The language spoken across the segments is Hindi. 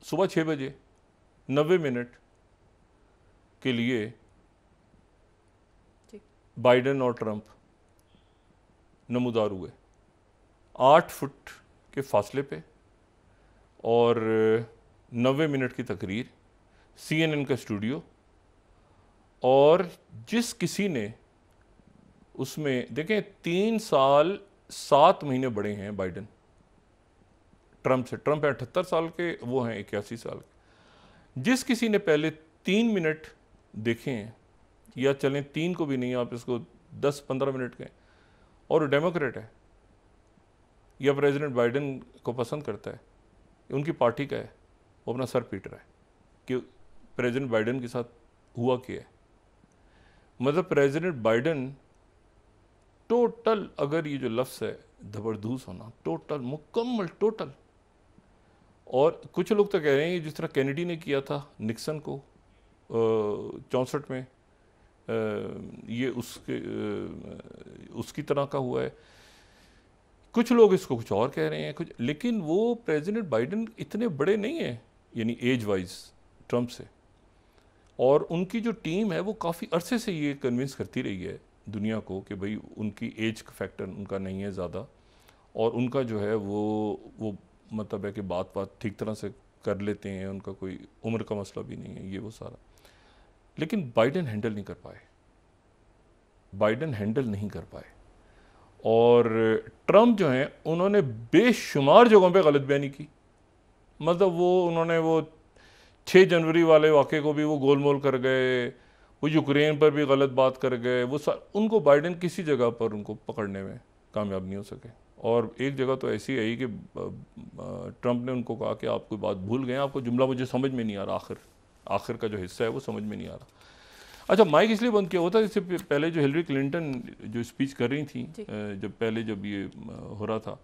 सुबह 6 बजे 90 मिनट के लिए बाइडेन और ट्रंप नमूदार हुए 8 फुट के फासले पे, और 90 मिनट की तकरीर, CNN का स्टूडियो। और जिस किसी ने उसमें देखें 3 साल 7 महीने बड़े हैं बाइडेन ट्रंप से। ट्रंप है 78 साल के, वो हैं 81 साल के। जिस किसी ने पहले 3 मिनट देखे हैं, या चलें 3 को भी नहीं, आप इसको 10-15 मिनट के, और वो डेमोक्रेट है या प्रेसिडेंट बाइडेन को पसंद करता है, उनकी पार्टी का है, वो अपना सर पीट रहा है कि प्रेसिडेंट बाइडेन के साथ हुआ क्या है। मतलब प्रेसिडेंट बाइडेन टोटल, अगर ये जो लफ्ज़ है जबरदस्त होना, टोटल, मुकम्मल टोटल। और कुछ लोग तो कह रहे हैं जिस तरह कैनेडी ने किया था निक्सन को 64 में, ये उसकी तरह का हुआ है। कुछ लोग इसको कुछ और कह रहे हैं कुछ, लेकिन वो प्रेसिडेंट बाइडेन इतने बड़े नहीं हैं, यानी एज वाइज ट्रंप से। और उनकी जो टीम है वो काफ़ी अरसे से ये कन्विंस करती रही है दुनिया को कि भाई उनकी एज का फैक्टर उनका नहीं है ज़्यादा, और उनका जो है वो मतलब है कि बात ठीक तरह से कर लेते हैं, उनका कोई उम्र का मसला भी नहीं है, ये वो सारा। लेकिन बाइडेन हैंडल नहीं कर पाए, बाइडेन हैंडल नहीं कर पाए। और ट्रंप जो हैं उन्होंने बेशुमार जगहों पे गलत बयानी की। मतलब उन्होंने वो 6 जनवरी वाले वाक़े को भी वो गोलमोल कर गए, वो यूक्रेन पर भी गलत बात कर गए, उनको बाइडेन किसी जगह पर उनको पकड़ने में कामयाब नहीं हो सके। और एक जगह तो ऐसी आई कि ट्रंप ने उनको कहा कि आप कोई बात भूल गए, आपको जुमला मुझे समझ में नहीं आ रहा, आखिर का जो हिस्सा है वो समझ में नहीं आ रहा। अच्छा, माइक इसलिए बंद किया होता, इससे पहले जो हिलरी क्लिंटन जो स्पीच कर रही थी, जब ये हो रहा था,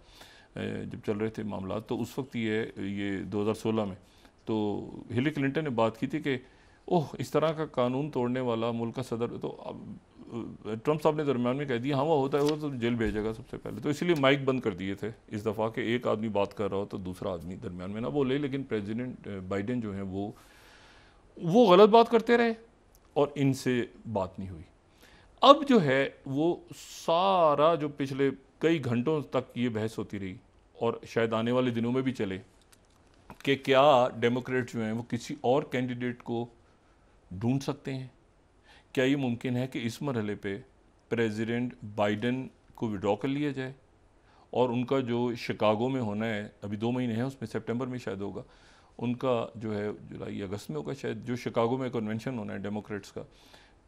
जब चल रहे थे मामला, तो उस वक्त ये 2016 में, तो हिलरी क्लिंटन ने बात की थी कि ओह इस तरह का कानून तोड़ने वाला मुल्क का सदर, तो अब ट्रंप साहब ने दरमियान में कह दिया हाँ वो होता है, वो तो जेल भेजेगा सबसे पहले। तो इसलिए माइक बंद कर दिए थे इस दफ़ा के एक आदमी बात कर रहा हो तो दूसरा आदमी दरमियान में ना बोले। लेकिन प्रेसिडेंट बाइडेन जो है वो गलत बात करते रहे और इनसे बात नहीं हुई। अब जो है वो सारा जो पिछले कई घंटों तक ये बहस होती रही, और शायद आने वाले दिनों में भी चले, कि क्या डेमोक्रेट जो हैं वो किसी और कैंडिडेट को ढूंढ सकते हैं। क्या ये मुमकिन है कि इस मरहले पे प्रेसिडेंट बाइडेन को विड्रॉ कर लिया जाए, और उनका जो शिकागो में होना है, अभी 2 महीने हैं उसमें, सितंबर में शायद होगा उनका, जो है जुलाई अगस्त में होगा शायद, जो शिकागो में कन्वेंशन होना है डेमोक्रेट्स का,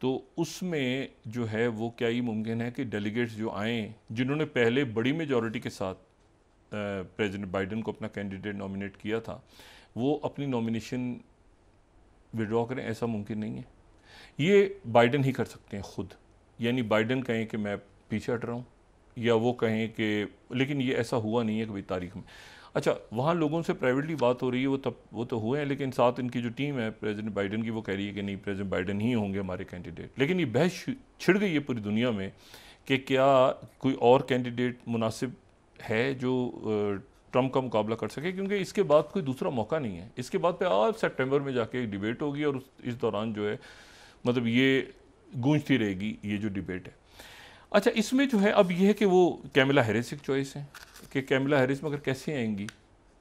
तो उसमें जो है वो क्या ये मुमकिन है कि डेलीगेट्स जो आएँ, जिन्होंने पहले बड़ी मेजॉरिटी के साथ प्रेसिडेंट बाइडेन को अपना कैंडिडेट नॉमिनेट किया था, वो अपनी नॉमिनेशन विड्रॉ करें? ऐसा मुमकिन नहीं है, ये बाइडेन ही कर सकते हैं खुद। यानी बाइडेन कहें कि मैं पीछे हट रहा हूँ, या वो कहें कि, लेकिन ये ऐसा हुआ नहीं है कभी तारीख में। अच्छा, वहाँ लोगों से प्राइवेटली बात हो रही है, वो तो हुए हैं, लेकिन साथ इनकी जो टीम है प्रेसिडेंट बाइडेन की, वो कह रही है कि नहीं, प्रेसिडेंट बाइडेन ही होंगे हमारे कैंडिडेट। लेकिन ये बहस छिड़ गई है पूरी दुनिया में कि क्या कोई और कैंडिडेट मुनासिब है जो ट्रंप का मुकाबला कर सके, क्योंकि इसके बाद कोई दूसरा मौका नहीं है। इसके बाद पे आज सितंबर में जाके एक डिबेट होगी, और इस दौरान जो है मतलब ये गूंजती रहेगी ये जो डिबेट है। अच्छा, इसमें जो है अब ये है कि वो कैमला हैरिस एक चॉइस है, कि कैमला हैरिस मगर कैसे आएंगी।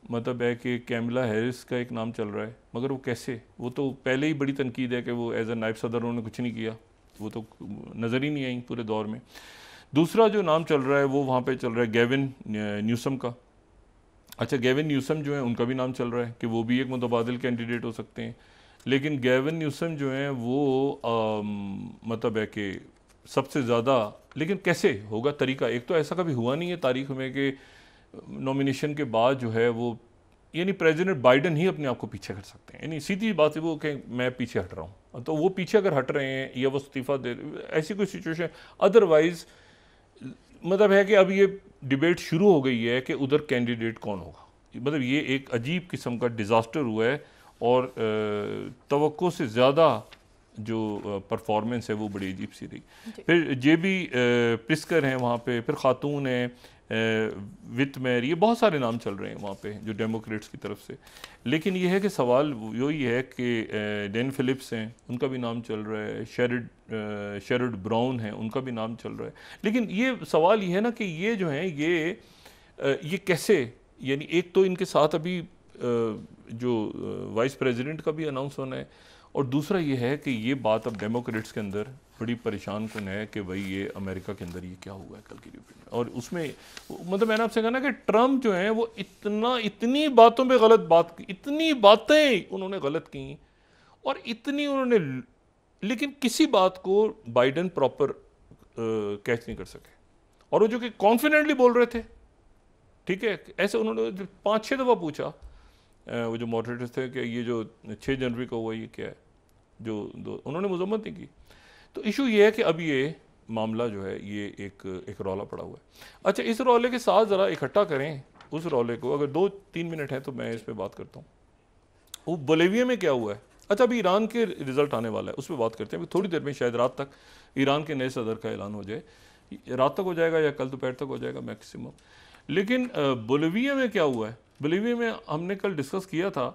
मतलब है कि कैमला हैरिस का एक नाम चल रहा है, मगर वो कैसे, वो तो पहले ही बड़ी तनकीद है कि वो एज ए नायब सदर उन्होंने कुछ नहीं किया, वो तो नज़र ही नहीं आई पूरे दौर में। दूसरा जो नाम चल रहा है वो वहाँ पे चल रहा है गेविन न्यूसम का। अच्छा, गेविन न्यूसम जो है उनका भी नाम चल रहा है कि वो भी एक मुतबादिल कैंडिडेट हो सकते हैं। लेकिन गेविन न्यूसम जो हैं वो मतलब है कि सबसे ज़्यादा, लेकिन कैसे होगा तरीका, एक तो ऐसा कभी हुआ नहीं है तारीख में कि नॉमिनेशन के बाद जो है वो, यानी प्रेसिडेंट बाइडेन ही अपने आप को पीछे कर सकते हैं। यानी सीधी बात है वो कि मैं पीछे हट रहा हूँ, तो वो पीछे अगर हट रहे हैं या वो इस्तीफ़ा दे, ऐसी कोई सिचुएशन, अदरवाइज़ मतलब है कि अब ये डिबेट शुरू हो गई है कि उधर कैंडिडेट कौन होगा। मतलब ये एक अजीब किस्म का डिज़ास्टर हुआ है, और तवक्को से ज़्यादा जो परफॉर्मेंस है वो बड़ी अजीब सी रही। फिर जेबी प्रिस्कर हैं वहाँ पे, फिर खातून हैं विटमेर, ये बहुत सारे नाम चल रहे हैं वहाँ पे जो डेमोक्रेट्स की तरफ से। लेकिन ये है कि सवाल यही है कि डैन फिलिप्स हैं, उनका भी नाम चल रहा है, शेरड ब्राउन है, उनका भी नाम चल रहा है। लेकिन ये सवाल ये है ना कि ये जो हैं ये कैसे, यानी एक तो इनके साथ अभी जो वाइस प्रेसिडेंट का भी अनाउंस होना है, और दूसरा ये है कि ये बात अब डेमोक्रेट्स के अंदर बड़ी परेशान कन है कि भाई ये अमेरिका के अंदर ये क्या हुआ है कल की रिपोर्ट में। और उसमें मतलब मैंने आपसे कहा ना कि ट्रम्प जो है वो इतनी बातों पे गलत बात, इतनी बातें उन्होंने गलत की और इतनी उन्होंने, लेकिन किसी बात को बाइडेन प्रॉपर कैच नहीं कर सके। और वो जो कि कॉन्फिडेंटली बोल रहे थे, ठीक है, ऐसे उन्होंने 5-6 दफ़ा पूछा वो जो मॉडरेटर्स थे कि ये जो 6 जनवरी को हुआ ये क्या है, जो उन्होंने मजम्मत नहीं की। तो इशू ये है कि अब ये मामला जो है ये एक रौला पड़ा हुआ है। अच्छा, इस रौले के साथ ज़रा इकट्ठा करें उस रौले को, अगर 2-3 मिनट हैं तो मैं इस पर बात करता हूँ। वो बोलीविया में क्या हुआ है। अच्छा, अभी ईरान के रिज़ल्ट आने वाला है, उस पर बात करते हैं। अभी थोड़ी देर में शायद रात तक ईरान के नए सदर का ऐलान हो जाए, रात तक हो जाएगा या कल दोपहर तक हो जाएगा मैक्सिमम। लेकिन बोलीविया में क्या हुआ है, बोलीविया में हमने कल डिस्कस किया था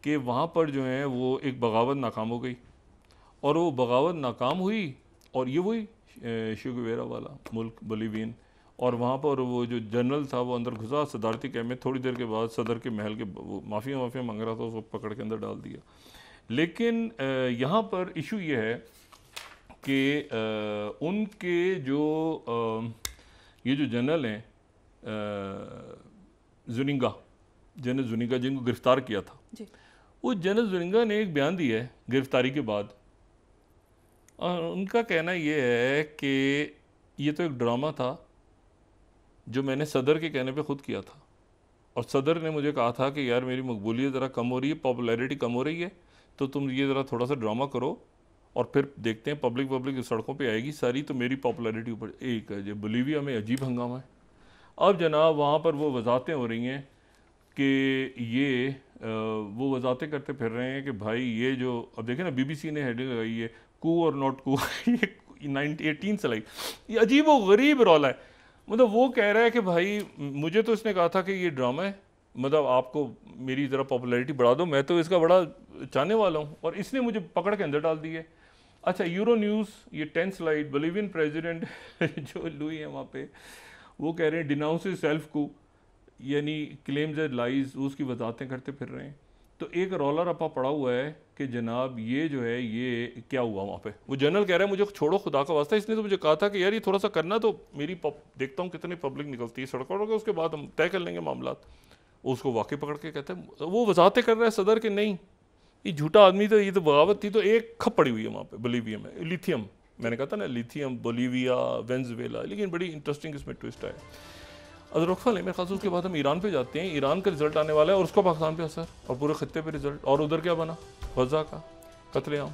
कि वहाँ पर जो है वो एक बगावत नाकाम हो गई, और वो बगावत नाकाम हुई और ये वही शेगुवेरा वाला मुल्क बोलीवियन, और वहाँ पर वो जो जनरल था वो अंदर घुसा सदारती कैम्प में, थोड़ी देर के बाद सदर के महल के वो माफ़िया मांग रहा था, उसको पकड़ के अंदर डाल दिया। लेकिन यहाँ पर इशू ये है कि उनके जो ये जो जनरल हैं जनरल जुनिगा जिनको गिरफ्तार किया था, वो जनरल जुनिगा ने एक बयान दिया है गिरफ्तारी के बाद, और उनका कहना ये है कि ये तो एक ड्रामा था जो मैंने सदर के कहने पे ख़ुद किया था, और सदर ने मुझे कहा था कि यार मेरी मकबूलियत ज़रा कम हो रही है, पॉपुलैरिटी कम हो रही है, तो तुम ये ज़रा थोड़ा सा ड्रामा करो और फिर देखते हैं पब्लिक सड़कों पे आएगी सारी, तो मेरी पॉपुलैरिटी ऊपर। एक है जो बोलीविया में अजीब हंगामा है। अब जनाब वहाँ पर वो वजाहतें हो रही हैं कि ये वो वजाहतें करते फिर रहे हैं कि भाई ये जो, अब देखें ना BBC ने हेडिंग लगाई है कू और नॉट कू ये 1918 से लाई, ये अजीब व गरीब रौला है। मतलब वो कह रहा है कि भाई मुझे तो इसने कहा था कि ये ड्रामा है, मतलब आपको मेरी ज़रा पॉपुलैरिटी बढ़ा दो, मैं तो इसका बड़ा चाहने वाला हूँ, और इसने मुझे पकड़ के अंदर डाल दी है। अच्छा, यूरो न्यूज़ ये 10 स्लाइड, बोलीवियन प्रेसिडेंट जो लुई है वहाँ पे, वो कह रहे हैं डिनाउंसेस सेल्फ को, यानी क्लेम्स एंड लाइज, उसकी वजाहतें करते फिर रहे हैं। तो एक रौला रपा पड़ा हुआ है कि जनाब ये जो है ये क्या हुआ वहाँ पे। वो जनरल कह रहा है मुझे छोड़ो खुदा का वास्ता, इसने तो मुझे कहा था कि यार ये थोड़ा सा करना, तो मेरी देखता हूँ कितनी पब्लिक निकलती है सड़कों पर, उसके बाद हम तय कर लेंगे मामला। उसको वाकई पकड़ के कहते हैं, वो वजाहतें कर रहा है सदर के नहीं ये झूठा आदमी, तो ये तो बगावत थी, तो एक खप पड़ी हुई है वहाँ पे बोलीविया में। लिथियम, मैंने कहा था ना लिथियम, बोलीविया, वेनेजुएला, लेकिन बड़ी इंटरेस्टिंग इसमें ट्विस्ट है। अजरकफल है मेरे ख्याल से। उसके बाद हम ईरान पे जाते हैं, ईरान का रिजल्ट आने वाला है और उसका पाकिस्तान पे असर और पूरे खत्ते पे रिजल्ट, और उधर क्या बना, गजा का कत्लेआम।